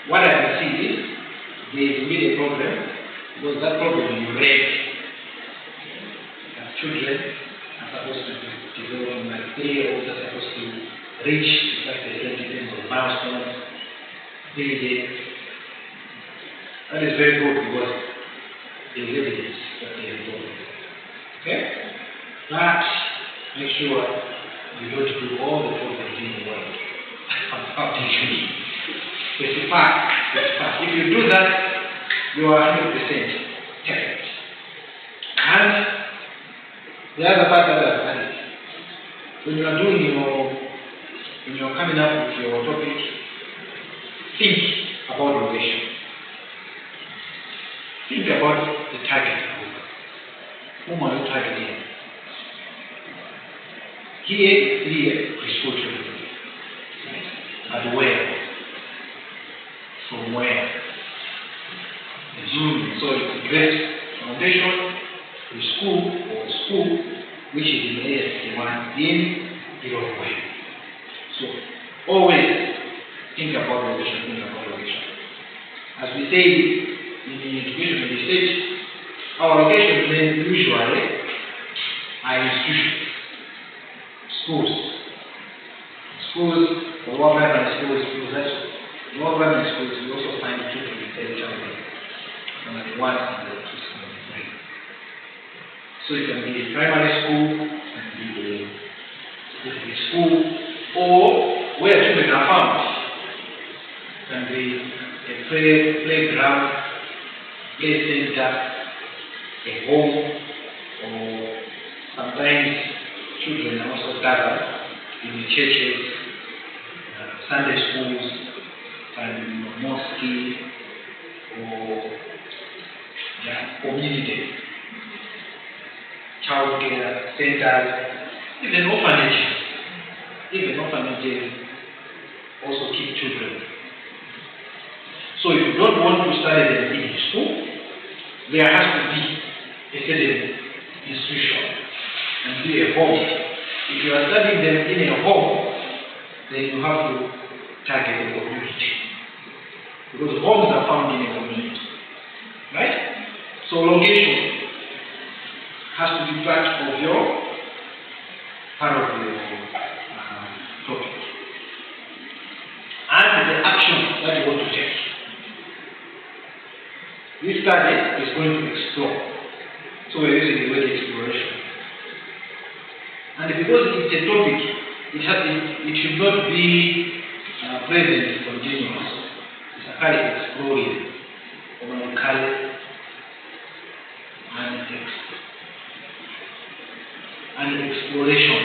what I can see is there is really a problem, because that problem you raise that children are supposed to develop, like 3 years are supposed to reach like the 20 milestones, 3 days. That is very good because there is evidence that they are doing. Okay? But make sure you don't do all the problems in the world. Specify. If you do that, you are 100% perfect. And the other part that I've added, when you are doing when you are coming up with your topic, think about location. Think about the target. Whom are you targeting? Here is clear preschool children. But where? From where? So it's a great foundation, preschool or school, which is in AS1 in Europe. So always think about location, As we say in the education stage, our locations then usually are institutions, schools, or what primary schools, more primary schools, we also find children in territory from the 1 and the 2 and the 3. So it can be a primary school, it can be a school, or where children are found. It can be a playground, play center, a home, or sometimes children are also gathered in the churches, Sunday schools, and mosque, or community, child care centers, even orphanages. Even orphanages also keep children. So if you don't want to study them in school, there has to be a certain institution and be a home. If you are studying them in a home, then you have to target the community. Because homes are found in a community. Right? So location has to be part of your topic. And the action that you want to take. This study is going to explore. So we're using the word exploration. And because it's a topic, it should not be present continuous. It's a kind of exploring, or color, and exploration.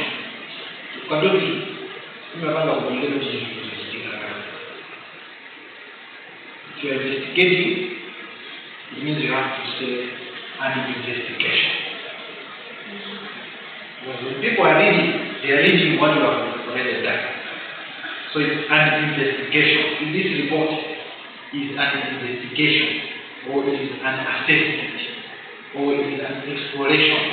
If you're investigating, it means you have to say an investigation. Because when people are reading, they are reading what you have already done. So it's an investigation. In this report is an investigation, or it is an assessment, or it is an exploration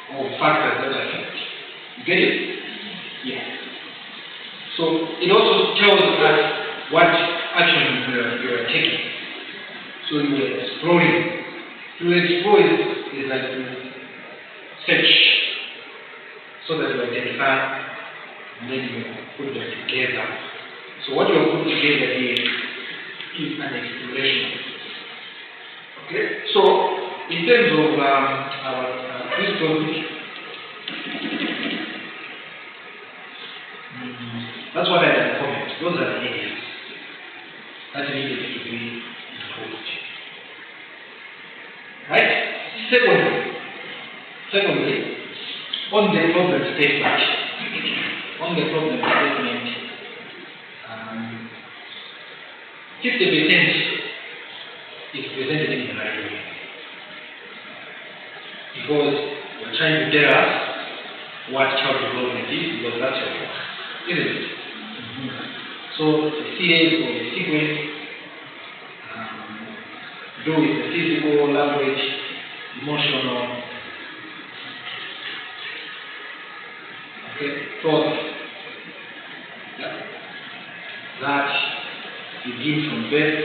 of factors that affect. You get it? Yeah. So it also tells us what action you are taking. So you are exploring. To explore is like to search so that you identify and then you put them together. So what you have put together here is an exploration. Okay? So in terms of this topic, that's what I can comment. Those are the areas that needed to be improved. Right? Secondly, on the problem statement, – 50% is presented in the right way. Because we're trying to tell us what child development is, because that's your work, isn't it? So the series or the sequence do with the physical, language, emotional, thought. Yeah. That begin from birth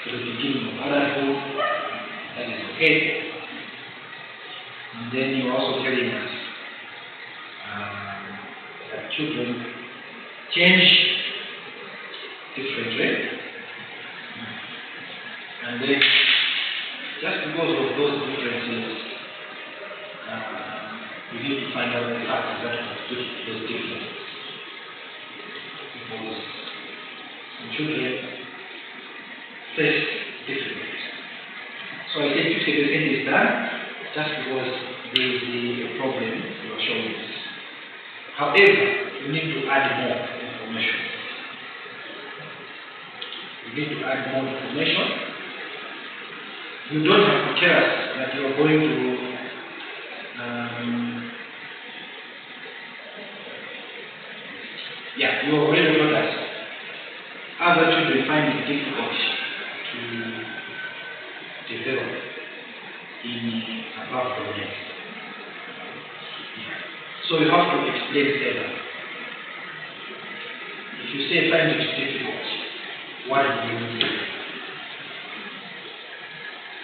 to the beginning of adulthood, that is okay. And then you're also telling us that children change differently. And then, just because of those differences, we need to find out the factors that constitute those differences. Because children face difficulties. So I say 50% is done just because there is a problem you are showing us. However, you need to add more information. You need to add more information. You don't have to tell us that you are going to you already told us. Other children find it difficult to develop in above the next. So you have to explain further. If you say find it difficult, what do you mean?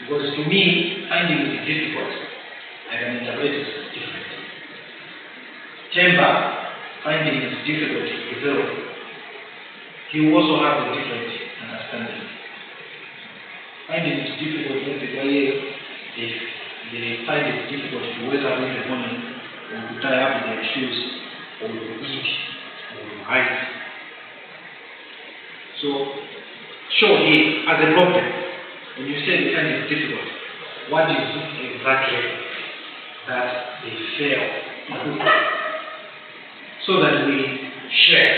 Because to me, finding it difficult, I can interpret it differently. Temper, finding it difficult to develop, he also has a different understanding. Finding it difficult when they find it difficult to wake up in the morning, or to tie up their shoes, or to eat, or to hide. So, show him as a problem. When you say they find it difficult, what is it exactly that they fail? So that we share.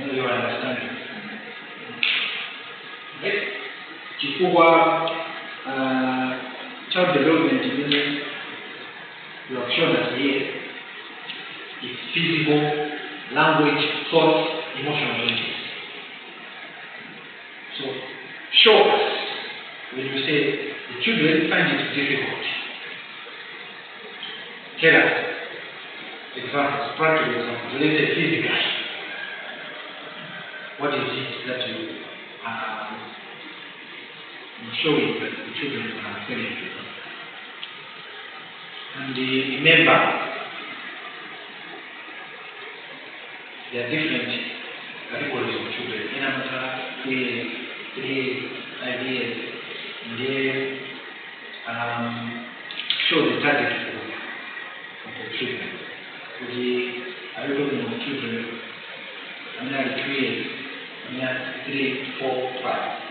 You understand. Right? Chikua child development means you have shown us here is physical, language, thought, emotional changes. So show us when you say the children find it difficult. Tell us examples, practical examples, related physically. What is it that you are showing that the children are failing to do? And remember, there are different categories of children. Inamata, 3, 5 years, and then show the target for the children. Are you talking of children? I'm not 3 years. 3, 4, 5.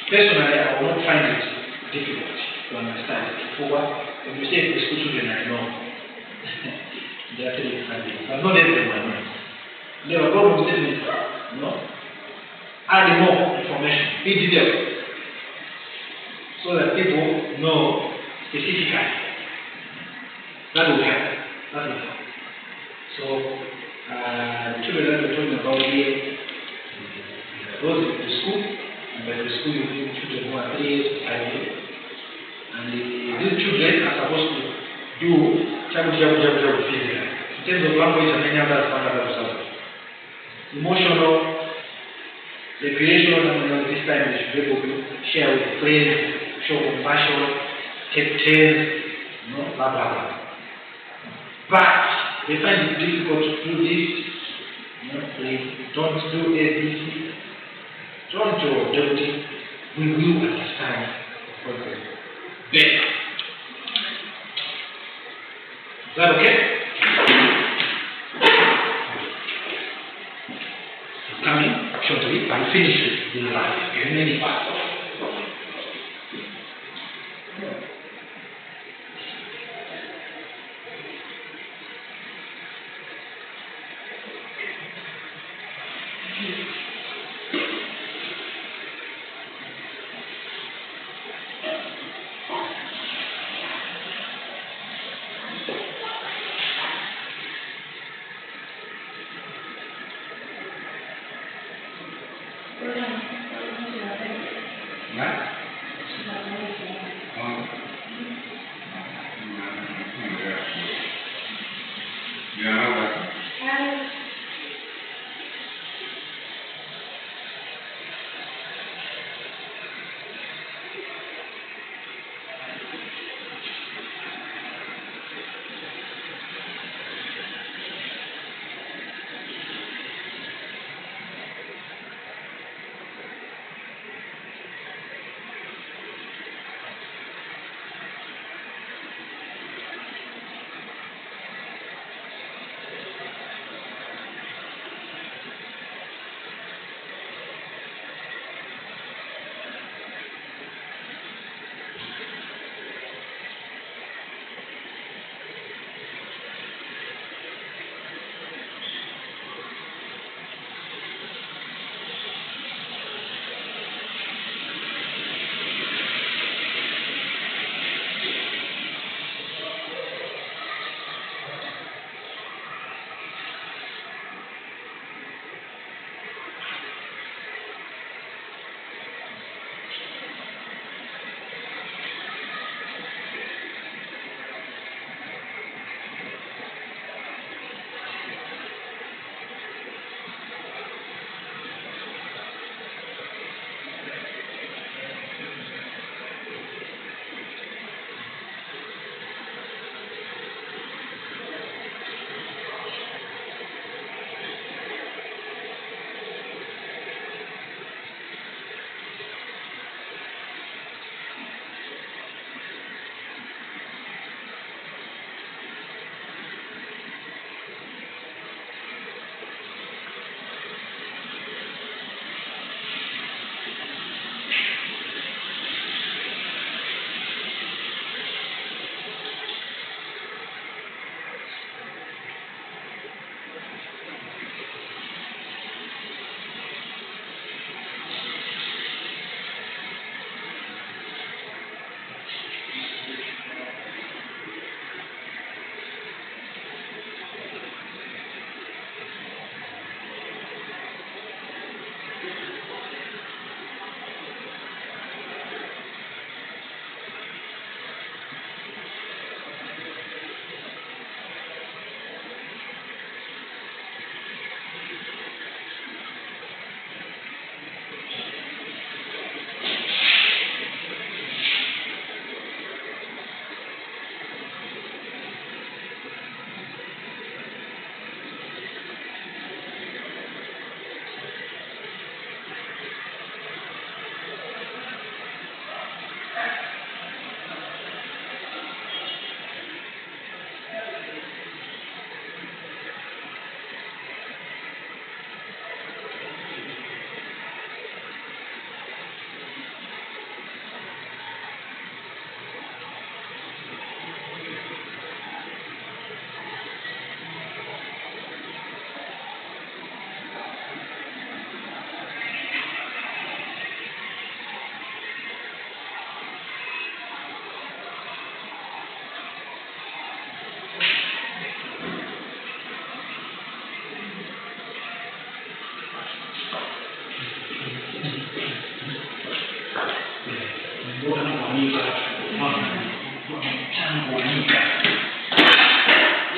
Personally, I will not find it difficult to understand. For what? When you say preschool children, I know. They are 3 to 5 years. But not everyone knows. There are problem statements. No? Add more information. Be detailed. So that people know specifically. That will help. That will help. So, the children that we're talking about here, those in the school, and by the school you mean children who are 3 years to 5 years. And these children are supposed to do jabu physically. In terms of language and many other standards. Emotional, recreational, and this time they should be able to share with friends, show compassion, take turns, blah blah blah. But they find it difficult to do this. They don't do ABC. Don't do dirty. We will understand better. Is that okay? Coming shortly, I finish the life in many parts.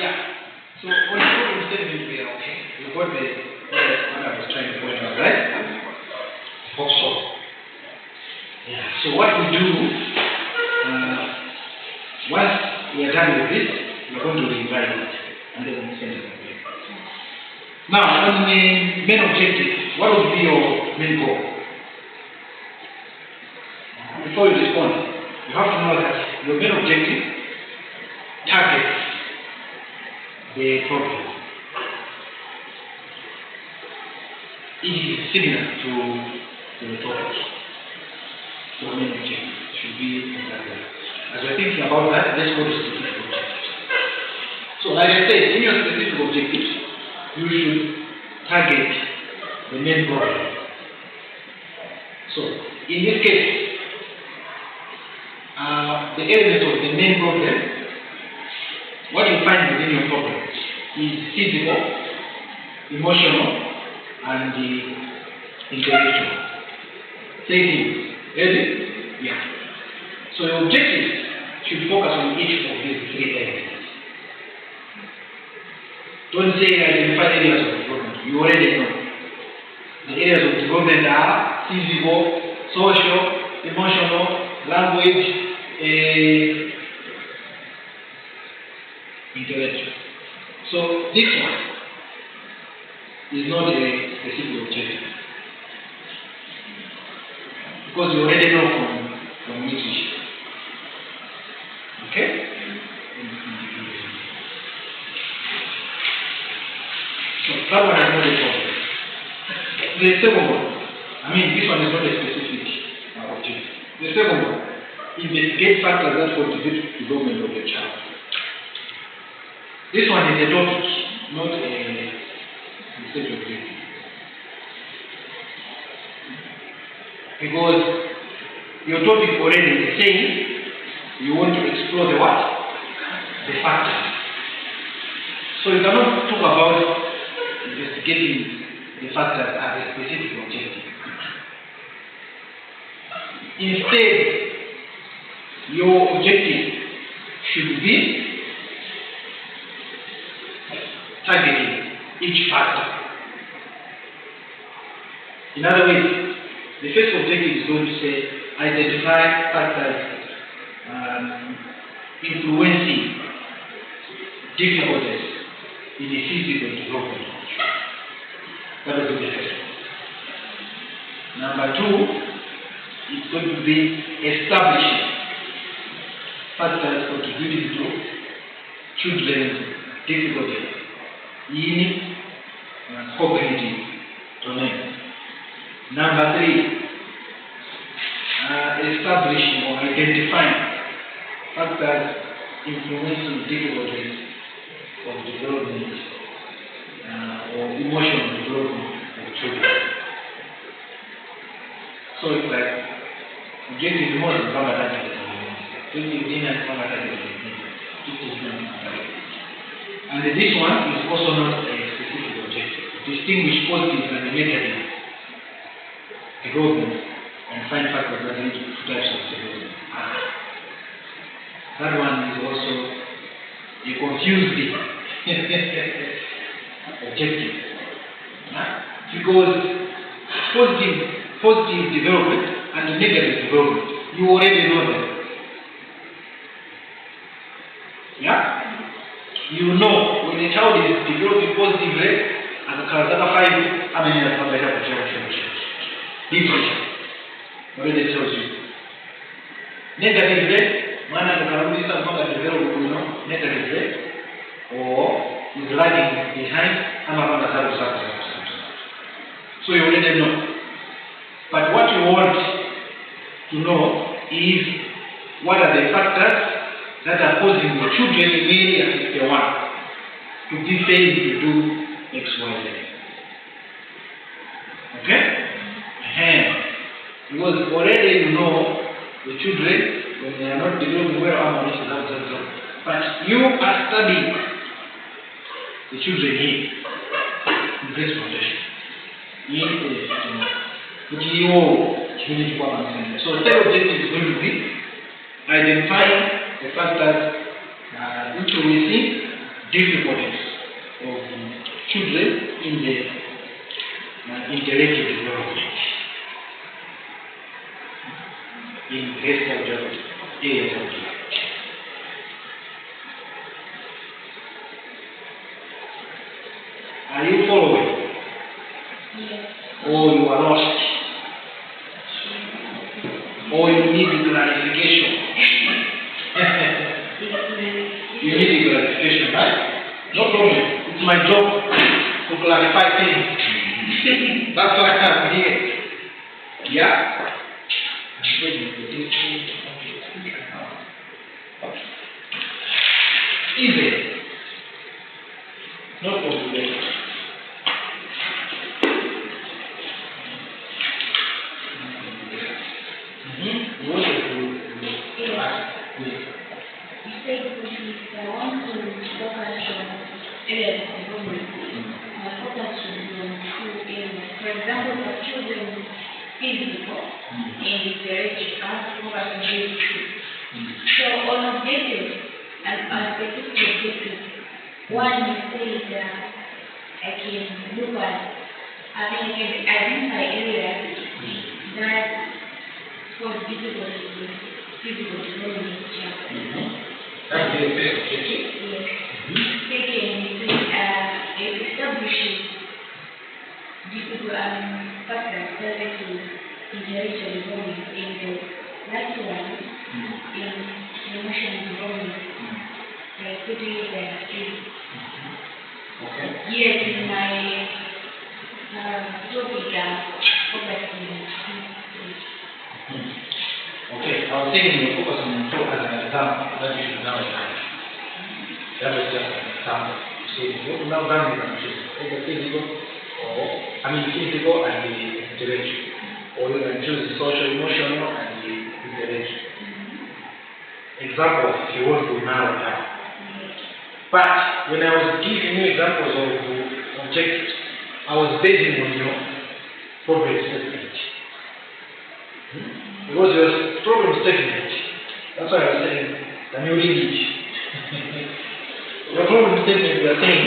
Yeah. So on the problem statement we are okay. We got the what I was trying to point out, right? Hope so. Yeah. So what we do, once we are done with this, we are going to rewrite it and then we send it away. Now, on the main objective, what would be your main goal? Before you respond, you have to know that your main objective targets the problem. It is similar to the topic. So the main objective should be like that. As we're thinking about that, let's go to specific objectives. So like I said, in your specific objectives, you should target the main problem. So in this case, the elements of the main problem, what you find within your problem is physical, emotional, and the intellectual. Same thing. Ready? Yeah. So your objectives should focus on each of these three elements. Don't say identify areas of development. You already know. The areas of development are physical, social, emotional, language, intellectual. So this one is not a specific objective. Because you already know from which issue. Okay? So that one is not a problem. The second one, this one is not a specific objective. The second one, investigate factors that contribute to the development of the child. This one is a topic, not a research objective. Because your topic already is saying you want to explore the what? The factors. So you cannot talk about investigating the factors as a specific objective. Instead, your objective should be targeting each factor. In other words, the first objective is going to say identify factors influencing difficulties in the physical development. That will be the first one. Number two, it's going to be establishing factors contributing to children's difficulties in cognitive domain. Number three, establishing or identifying factors influencing difficulties of development or emotional development of children. So it's like objective more than and this one is also not a specific objective. Distinguish positive and negative development and find factors that lead to two types of development. That one is also a confusing objective. Because positive development and negative development, you already know them. Yeah? You know when a child is developing positively, as a Karazaka 5, how many years have I had literature already tells you. Negatively, man has a negatively, or is lagging behind, so you already know. But what you want to know is what are the factors that are causing the children in area 51 to be failing to do X, Y, Z. Okay? Because already you know the children, when they are not developing well, but you are studying the children here in this foundation. So third objective is going to be identifying the fact that introducing difficulties of children in the intellectual development in various areas of life. Are you following? Yes. Or you are lost? Or you need clarification? You need clarification, right? No problem. It's my job to clarify things. That's why I'm here. Yeah? Easy. No problem. You want to ask? You said I want to focus on areas of development. My focus should be on two areas. For example, for children, physical and intellectual, I want to focus on these two. So on objectives, and specific objectives, one you say that I can look at, I can identify areas that cause difficulties with physical development of child. That's the objective. Yes. Second, it establishes factors related to intellectual development in the last one in emotional development. Putting it there. Okay. Yes, in my topic, focusing on Okay, I was saying you focus on two as an example that you should now have. That was just an example. So what now done is either physical physical and the intellectual. Or you can choose the social, emotional and the intellectual. Examples if you want to narrow down. But when I was giving you examples of objectives, I was basing on your problem statement. Because your problem statement, that's why I was saying, can you read it? Your problem statement, we are saying,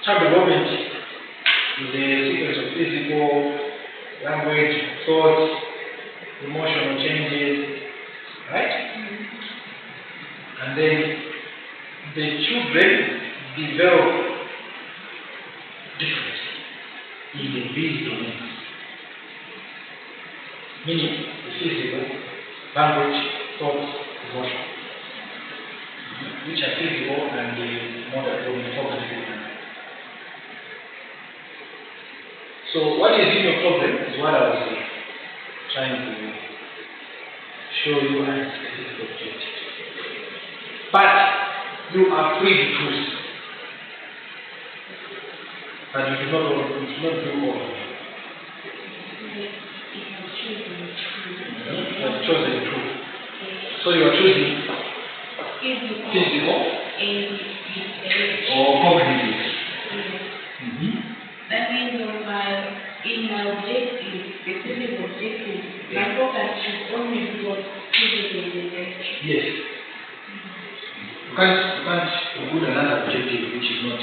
child development is a sequence of physical, language, thoughts, emotional changes, right? And then the children develop differently in these domains. Meaning the physical, language, thoughts, emotion, which are physical and the motor cognitive. So what is in your problem is what I was trying to show you as a specific objective. But you are free to choose. But you do not do all of it. You have chosen truth. So you are choosing physical or cognitive. That means in my objective, specific objective, my focus should only be on physical and intellectual. Yes. You can't put another objective which is not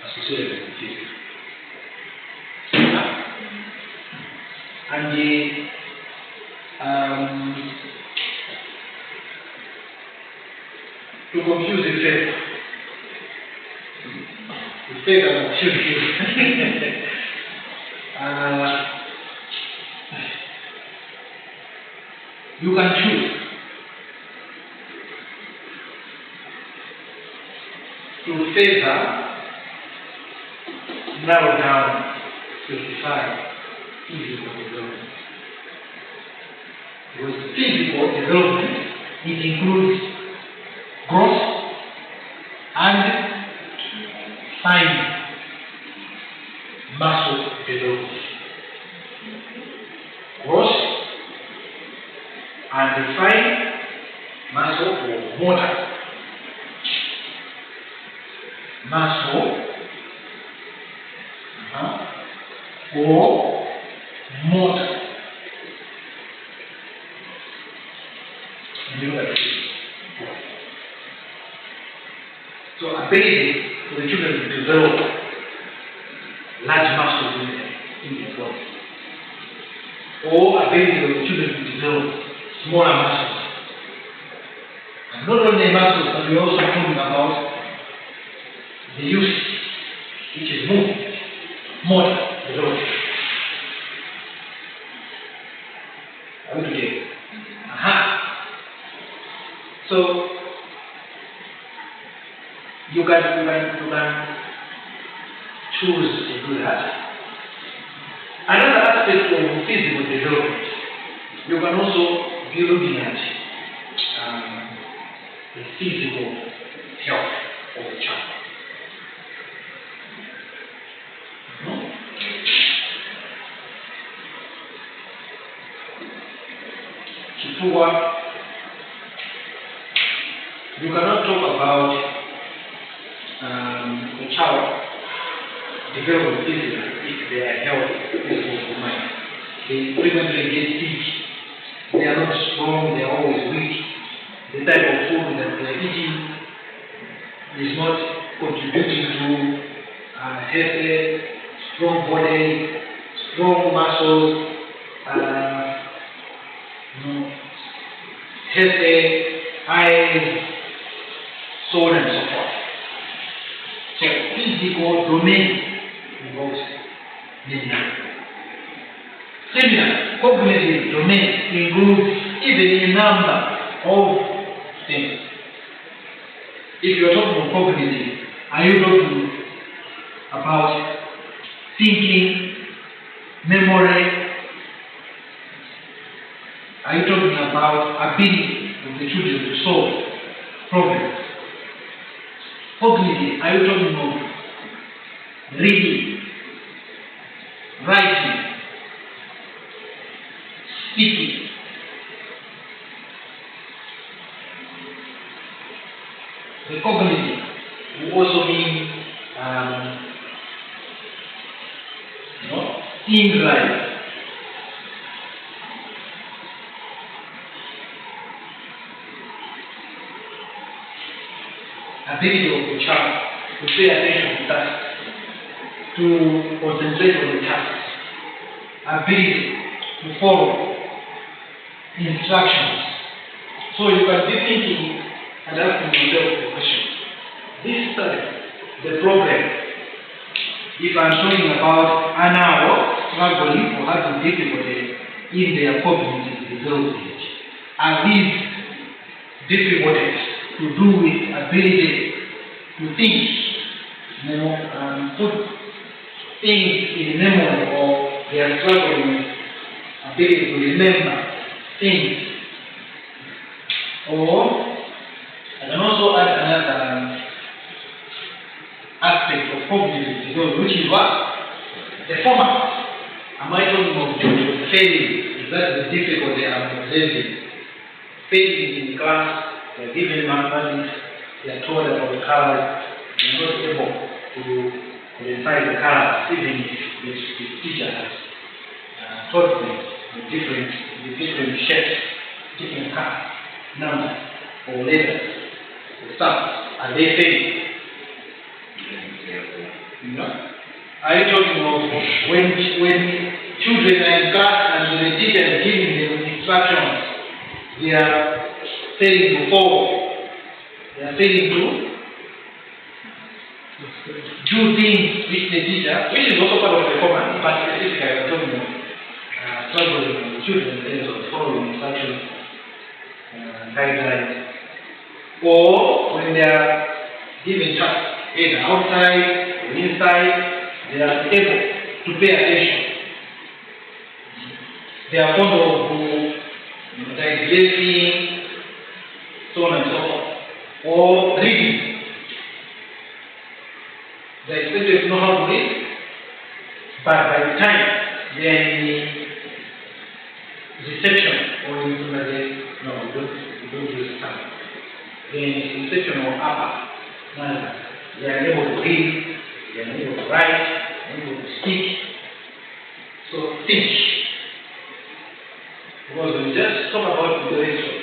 associated with physics. And to confuse the faith. The faith and confuse you can choose to favor, narrow down, specify physical development. Because physical development, it includes growth and fine muscle development. Growth and fine muscle or motor. Muscle or motor. ability for the children to develop large muscles in their body, or ability for the children to develop smaller muscles. And not only muscles, but we're also talking about the use, which is motor development. Are we together? So you can choose to do that. Another aspect of physical development, you can also be looking at the physical health of the child. You cannot talk about a child developing physically if they are healthy, physical of mind. They frequently get sick. They are not strong. They are always weak. The type of food that they are eating is not contributing to healthy, strong body, strong muscles, healthy eyes, so on and so forth. So physical domain involves many. Similar, cognitive domain includes even a number of things. If you are talking about cognitive, are you talking about thinking, memory? Are you talking about ability of the children to solve problems? Cognitive, are you talking about reading, writing, speaking? The cognitive will also mean things like ability of the child to pay attention to tasks, to concentrate on the tasks, ability to follow instructions. So you can be thinking and asking yourself the question, this study, the problem, if I'm talking about an hour struggling or having difficulty in their cognitive development, are these difficulties to do with ability to think, put things in memory, or they are struggling with ability to remember things? Or I can also add another aspect of cognitive development, which is what? The format. Am I talking about failing? Is that the difficulty I'm observing? Failing in class, they're given mathematics, they're told about the colors, they're not able to identify the colors, even if the teacher has taught them the different shapes, different colors, numbers, or letters, or stuff. Are they failing? Are you talking about when children are in class and the teacher is giving them instructions, they are failing to follow, they are failing to do things which the teacher, which is also part of the format, but specifically I'm talking about struggling with children in terms of following instructions, guidelines, or when they are given tasks, either outside or inside, they are able to pay attention. They are fond of digesting, so on and so forth, or reading. They are expected to know how to read, but by the time they are in reception or in we don't use time. They are in reception or upper, they are able to read, they are able to write, they are able to speak. So think. Because when we just talk about intellectual,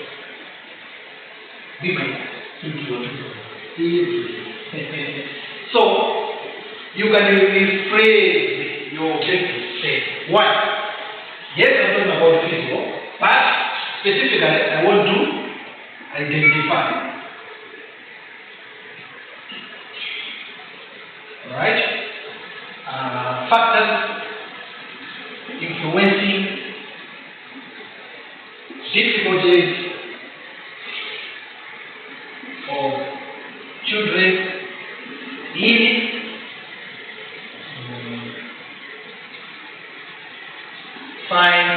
we might think you are So, you can rephrase your objective. Say, one, yes, I'm talking about physical, but specifically, I want to identify. Alright? Factors influencing difficulties of children in fine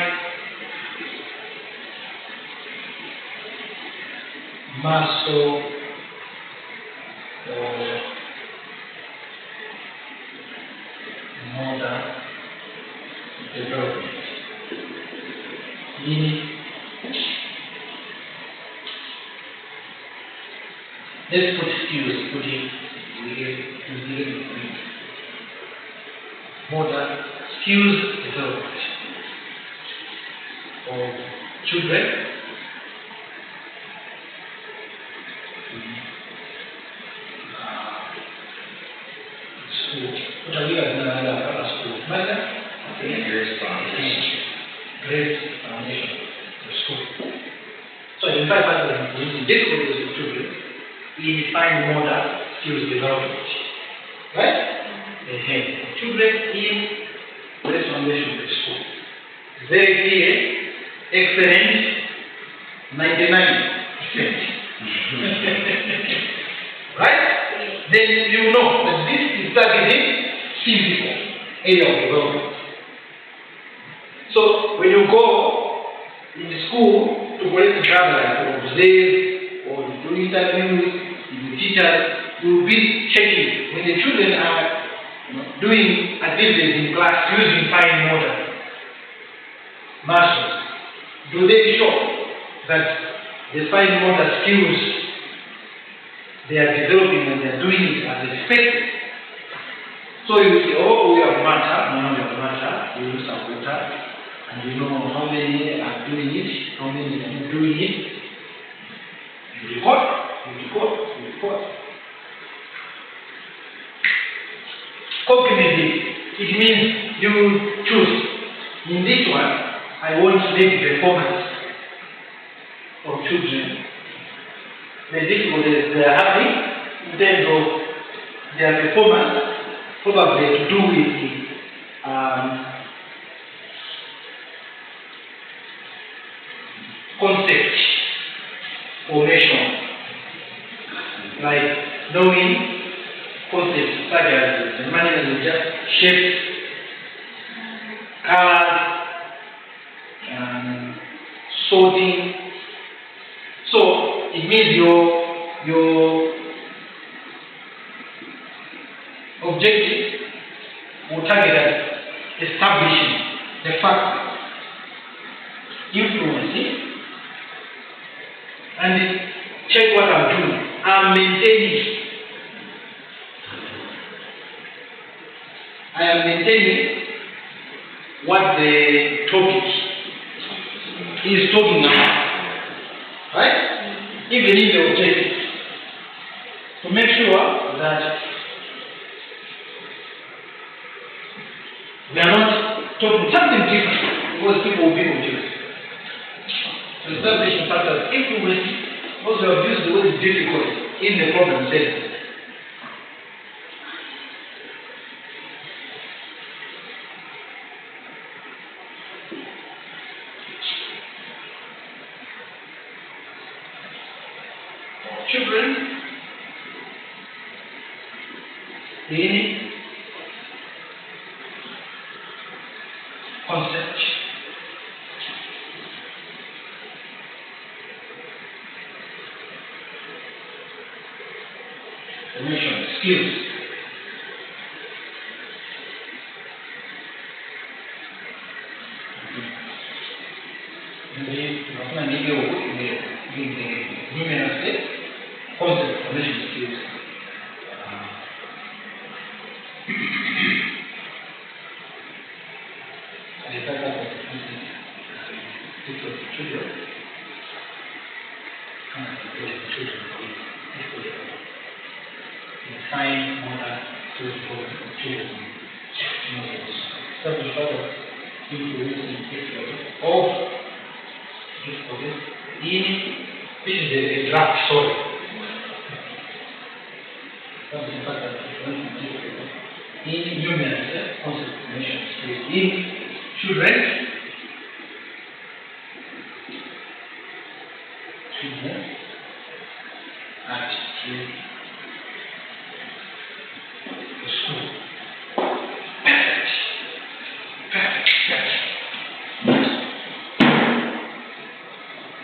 muscle or motor development. Let's put skills, putting motor skills development of children school. What are we going to school? Matter? Great foundation. Great foundation of school. So in fact, the difficulties of children in fine motor skills development. Right? Children in great foundation of school. Very clear, excellent, 99%. Right? Then you know that this is targeting physical area of development. So when you go in school to collect data like to observe or to do interviews with the teachers, you will be checking when the children are doing activities in class using fine motor muscles. Do they show that the fine motor skills they are developing and they are doing it as expected? So you will say, oh, we have matter, no, we have matter, we use our water, and you know how many are doing it, how many are not doing it. You report. Cognitive, it means you choose. In this one, I want to make performance of children. The difficulties they are having in terms of their performance, probably to do with the concept formation, like knowing concepts such as the management of shapes, colors, sorting. So it means your objective will target at establishing the fact, influencing, and check what I'm doing. I'm maintaining. I am maintaining what the topic is talking about. Right? Even in the objective. To make sure that we are not talking something different because people will be confused. To establish in fact that influence, also have used the word difficult in the problem setting. Children in concept. Formation, skills. Concept formation skills. find motor to children. Step further introducing of in this is a draft story. In numerous concept mentioned in children at the school. Perfect.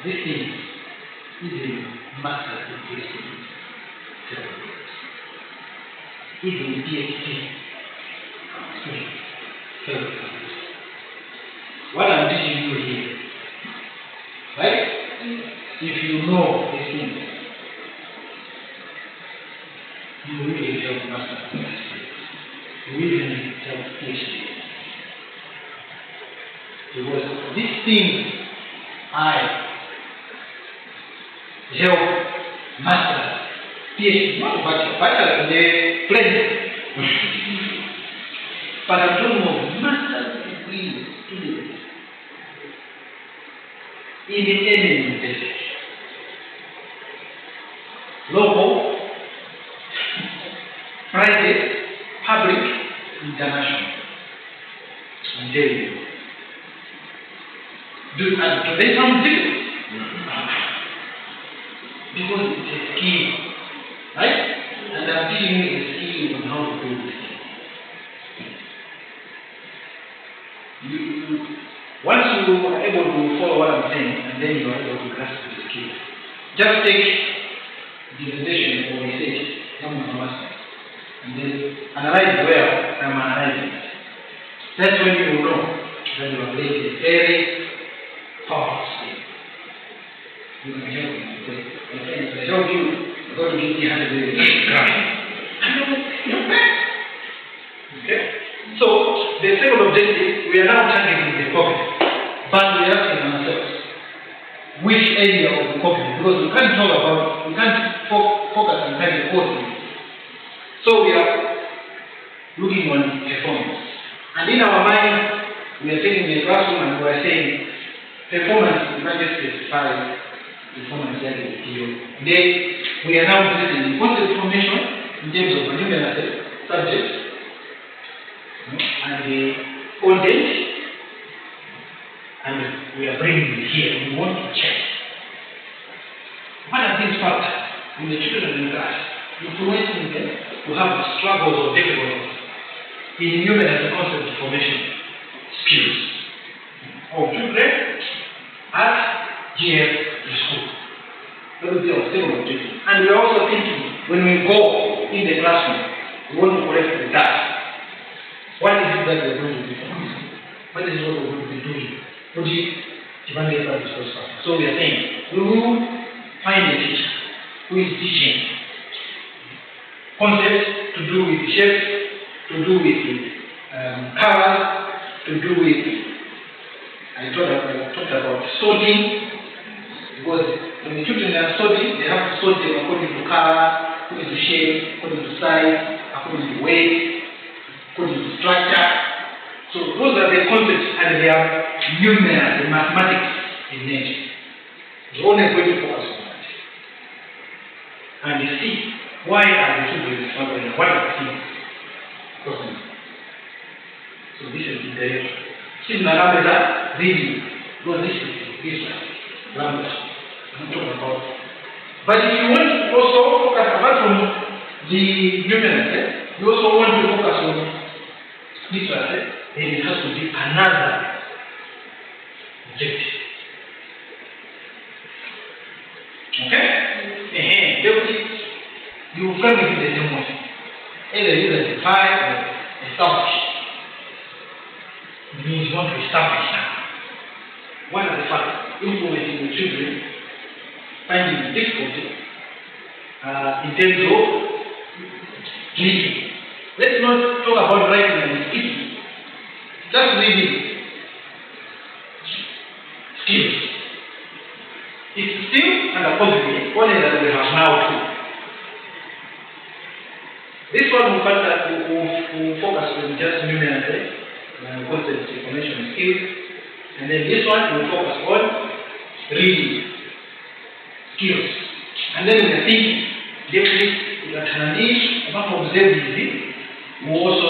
This is a master's degree. Even PhD. What I'm teaching you here, right? If you know this thing, you will really help master. You will really help PhD. Because this thing I help master PhD, not but the planet. But I'm talking about master's degree students in any university. Local, private, public, international. I'm telling you. Do they sound different? Because it's a skill, right? And I'm teaching you a skill on how to do this. Once you are able to follow what I'm saying, and then you are able to grasp the skill. Just take dissertation or research, and then analyze where I'm analyzing it. That's when you will know that you have laid a very powerful skill. You can help me. I help you, I'm going to give you 100 grand. Okay? So, the second objective, we are now targeting the pocket, but we are asking ourselves, which area of the pocket? Because we can't focus on target all things. So we are looking on performance. And in our mind, we are taking the classroom and we are saying, performance, we can't just specify performance that is here. Then, we are now using concept formation in terms of numerous subjects. And the content, and we are bringing it here. We want to check what are these factors in the children in class influencing them to have struggles or difficulties in numerous concept formation skills of children at GF school. That will be our second objective. And we are also thinking when we go in the classroom, we want to collect the data. What is it that we're going to be doing? What is what we're going to be doing? So we are saying, we will find a teacher who is teaching concepts to do with shapes, to do with colors, to do with, I talked about sorting, because when the children are sorting, they have to sort them according to color, according to shape, according to size, according to weight, according to structure. So those are the concepts, and they are numerous in mathematics in nature. We're only going to focus on that. And you see, why are the children struggling? What are the things? So this is the direction. See, Narabeza reading. No, this one. Language. I'm talking about. But if you want to also focus apart from the numerous, you also want to focus on literacy, then it has to be another objective. Okay? You will frame it in the same way. Either you identify or establish. It means you want to establish now. What are the factors influencing the children finding it difficult in terms of reading? Let's not talk about writing and speaking. Just reading skills. It's still under positive, only that we have now too. This one will focus on just numeracy, concepts, information, skills, and then this one will focus on reading skills, and then in the thinking, definitely you can need apart from observing, we also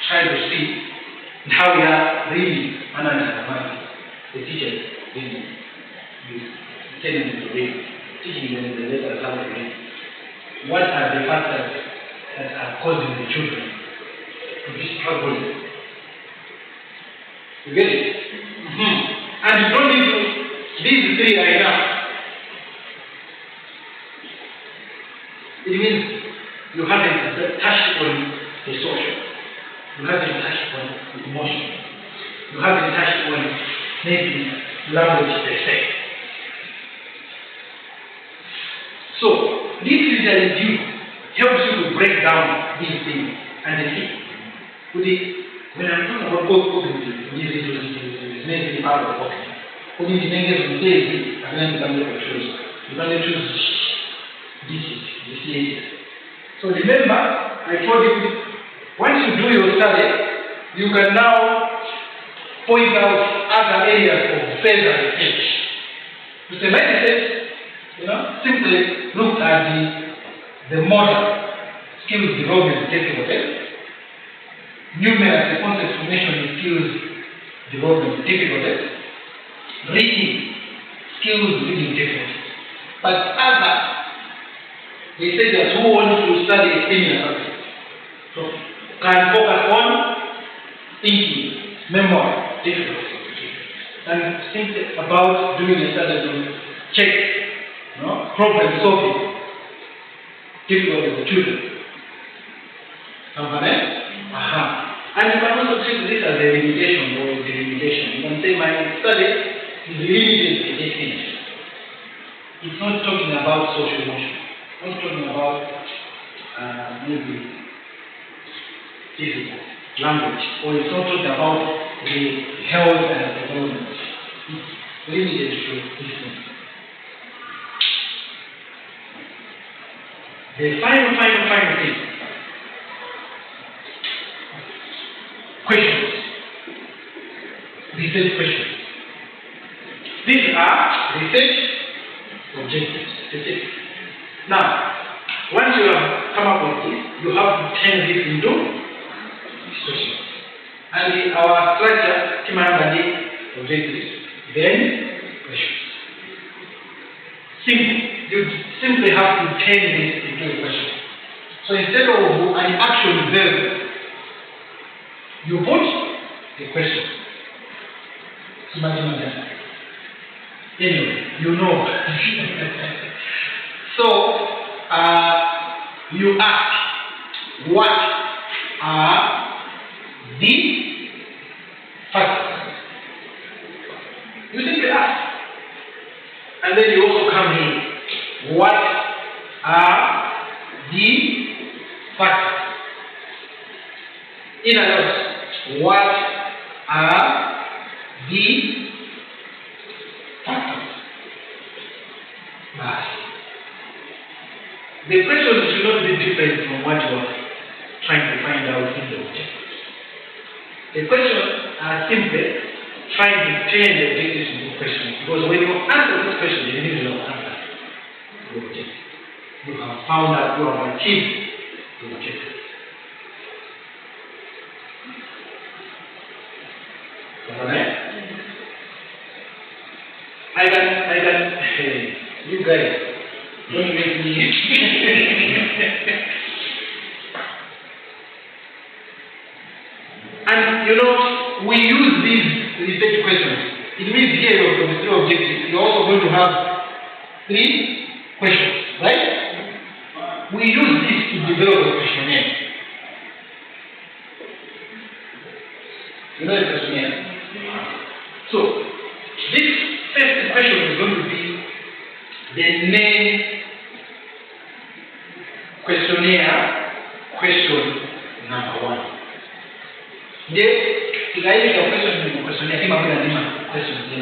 try to see how we are reading analyzing the teacher reading. You tell them to read, teaching them the letters how to read. What are the factors that are causing the children to be struggling? You get it? And you don't need to, these three are enough. It means you haven't touched on the social, you haven't touched on the emotion, you haven't touched on maybe language per se. So this is due helps you to break down these things and see. When I'm talking about cognitive, this is maybe part of cognitive. Cognitive means you can choose. You can choose this. So remember, I told you, once you do your study, you can now point out other areas of further research. To say research, simply look at the model skills development technical test, numeracy concept formation and skills development technical test, reading skills reading technical test. But other, they say that who wants to study a similar subject, so can focus on thinking, memory, difficult, and think about doing a study to check, problem solving, difficult with the children. And you can also treat this as a limitation or delimitation. You can say my study is limited to this thing. It's not talking about social emotion. It's not talking about maybe physical language, or it's not talking about the health and development. It's limited to this thing. The final thing. Questions. Research questions. These are research objectives. Now, once you have come up with this, you have to turn this into questions. And our structure, the objectives, then questions. Simple. You simply have to turn this into a question. So instead of an action verb, you put a question. Anyway, you know. So, you ask, what are the factors? You simply ask. And then you also come in. What are the factors? In other words, what are the factors? The questions should not be different from what you are trying to find out in the objectives. The questions are simply trying to turn the objectives into questions, because when you answer this question, you need to answer the objective. You have found out, you have achieved the objective. Alright? I can, you guys, don't make me. And we use these research questions. It means here you have 3 objectives. You're also going to have 3 questions, right? We use this to develop a questionnaire. You know the questionnaire? So, this first question is going to be the main questionnaire, question number 1. The idea of questionnaire, questions in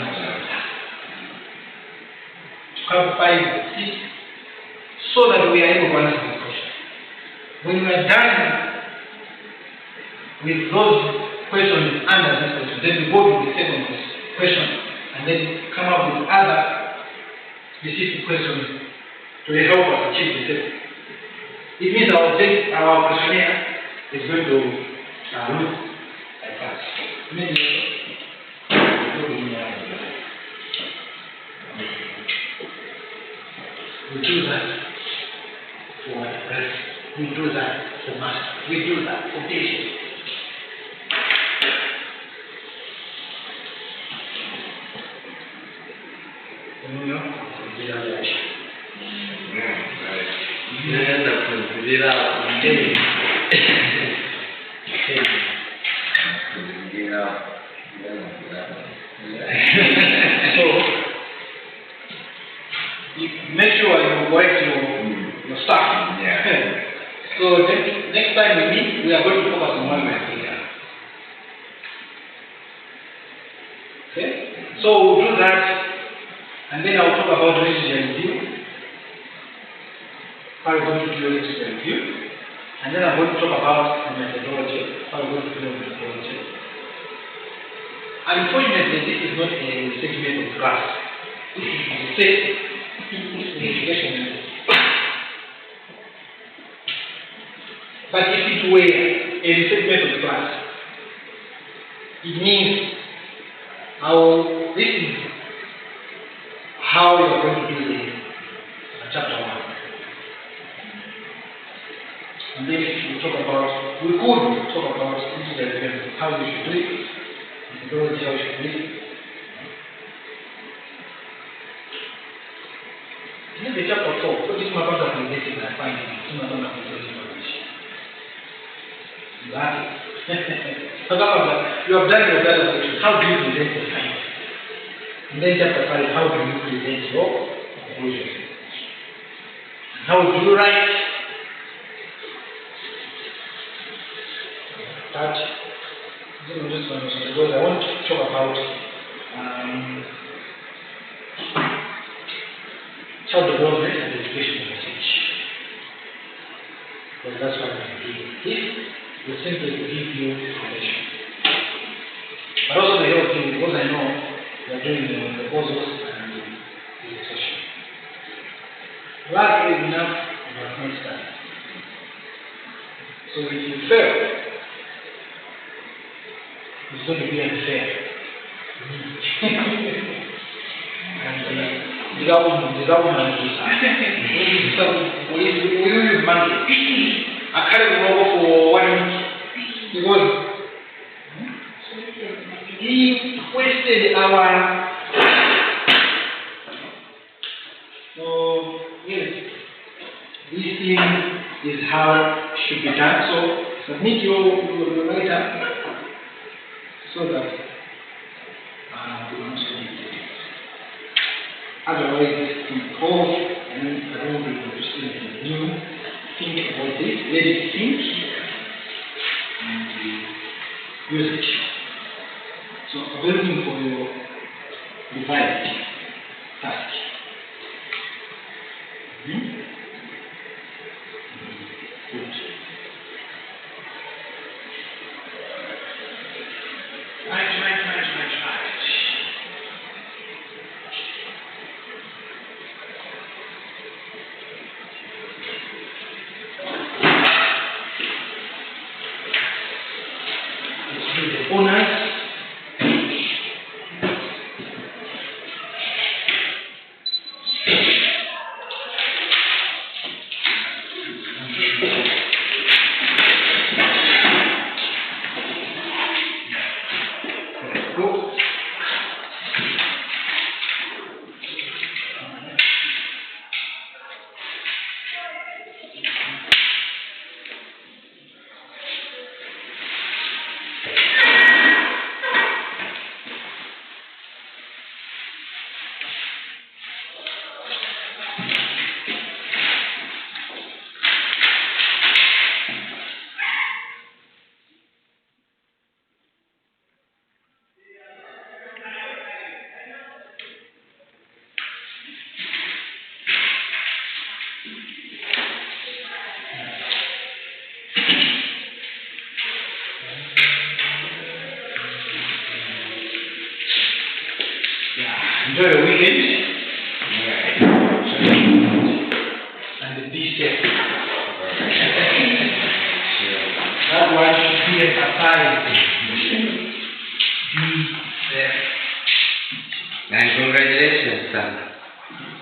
have 5, 6, so that we are able to answer this question. When we are done with those questions under this question, then we go to the second question and then come up with other specific questions to help us achieve the same. It means our questionnaire is going to look like that. We do that for rest. We do that for master. We do that for patience. So, make sure you correct your stuff. Yeah. So next time we meet, we are going to focus on one criteria. Okay? So we'll do that, and then I'll talk about literature review. How we're going to do literature review. And then I'm going to talk about the methodology. How we're going to do the methodology. Unfortunately, this is not a segment of class. This is a set investigation. But if it were a segment of class, it means this is how you are going to do the chapter 1. And then we could talk about how we should do it, methodology, how we should do it. In the chapter 4, what is my part of this is I find that you have done your data collection. How do you present the science? And then chapter 5, how do you present your conclusion? How do you write? But because I want to talk about child development and education message. Because that's what I'm doing. This is simply to give you information. But also to help you, because I know you are doing the proposals and the discussion. Luckily enough, you have not studied. So if you fail, it's going to be unfair. And the government we use money. I carry the over for 1 week because he wasted our. So yes, this thing is how it should be done. So submit your write-up so that we don't need it. Otherwise, impose and I don't be interested in you. Think about this, let it think, and use it. So, I'm looking for your revised task. Good. Right. Honors. Enjoy your weekend Alright. and be safe. Sure. That one should be emphasized. Be safe. And congratulations, son.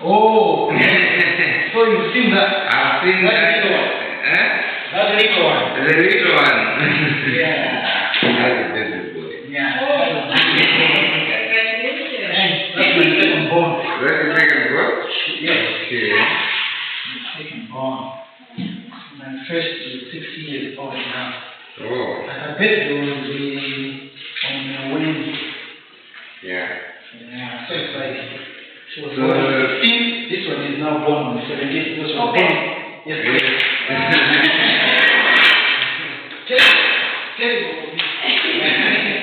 Oh, so you've seen that? I've seen That that. little one. Huh? That little one. The little one. Yeah. That's a busy boy. Yeah. Congratulations. Thanks. That's my second born. That's the second book? Yes. Okay. My second born. My first is 6 years old now. Oh, And her birthday will be on Wednesday. yeah. Yeah, so excited. She was So, born on the 15th. This one is now born on the 17th. This was Okay. born yesterday. Terrible for me.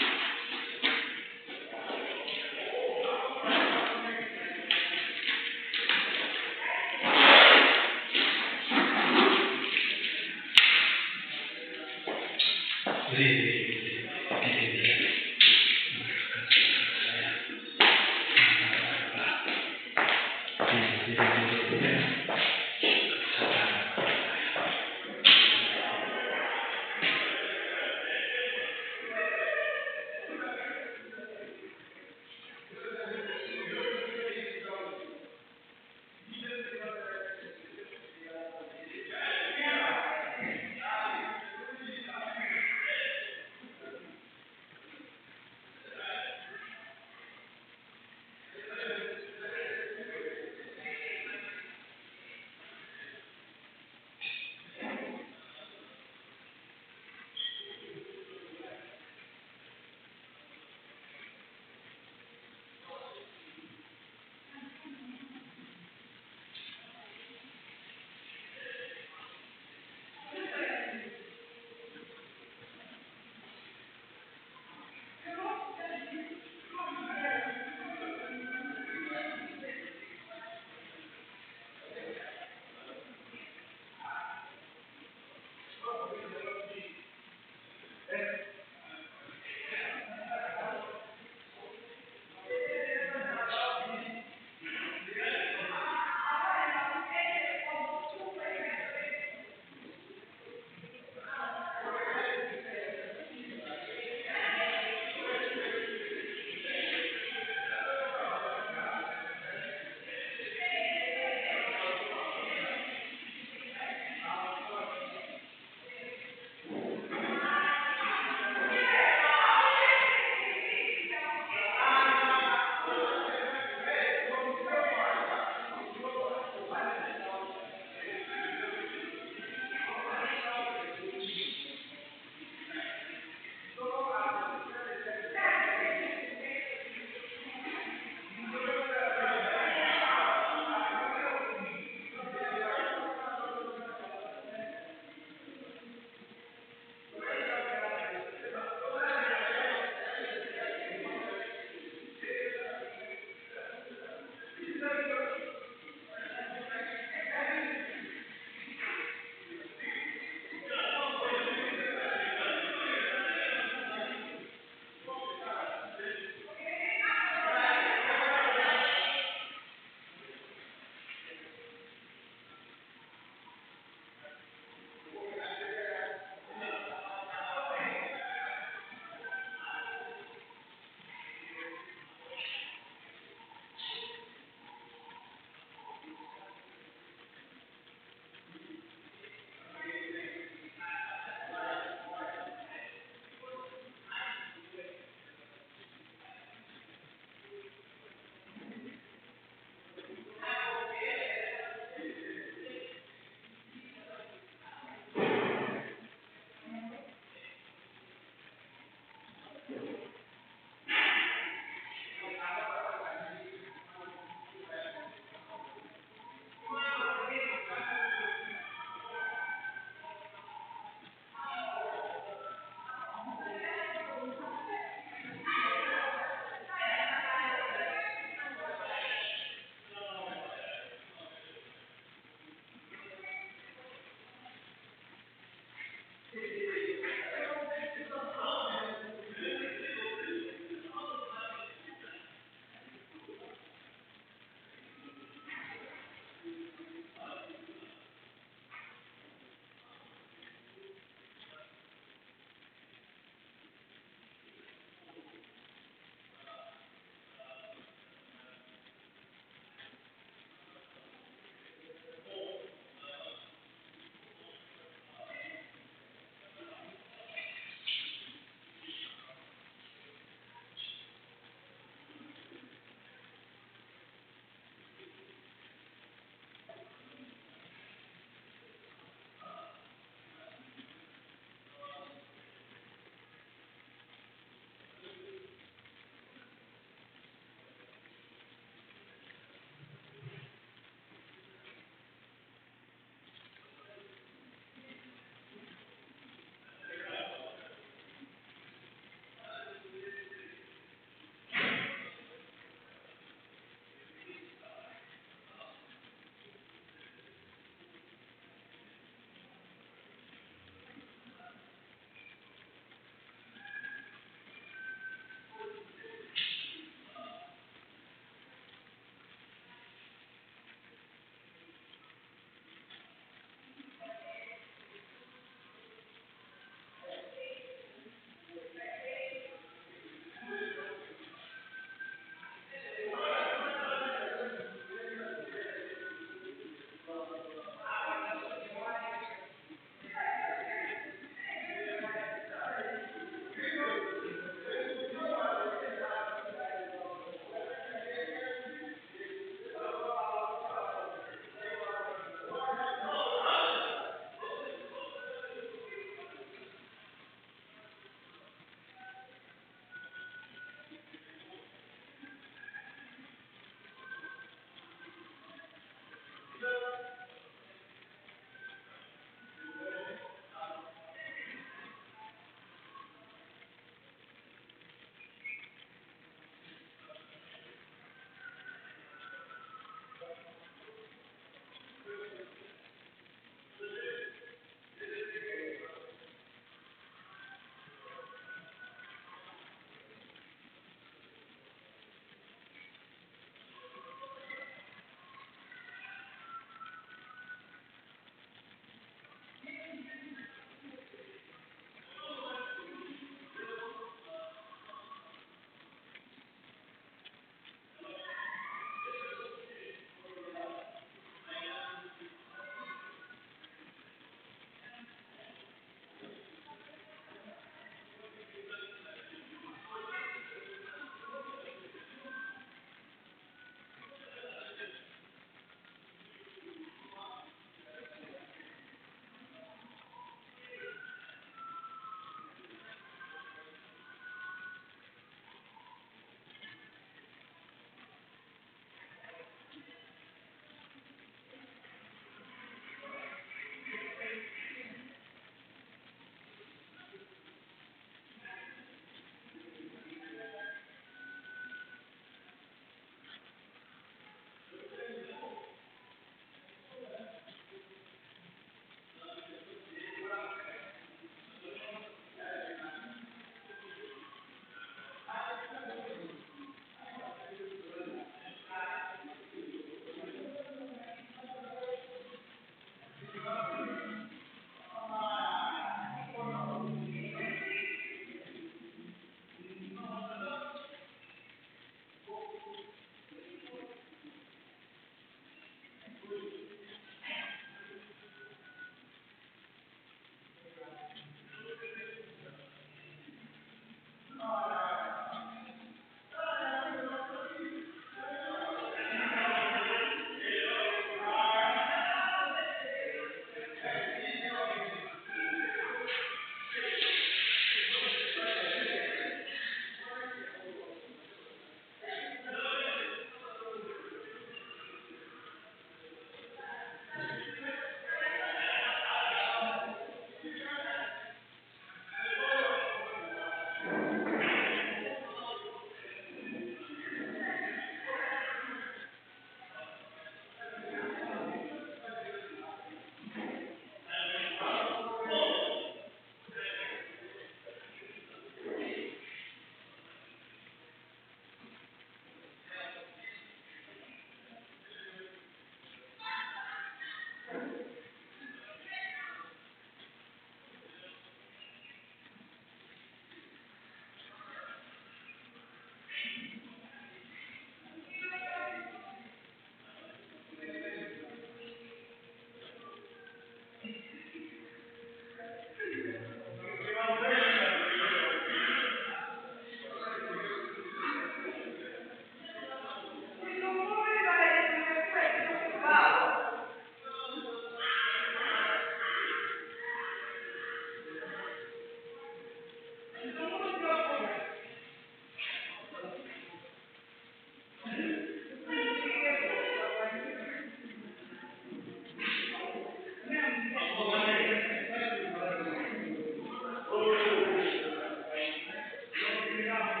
it out.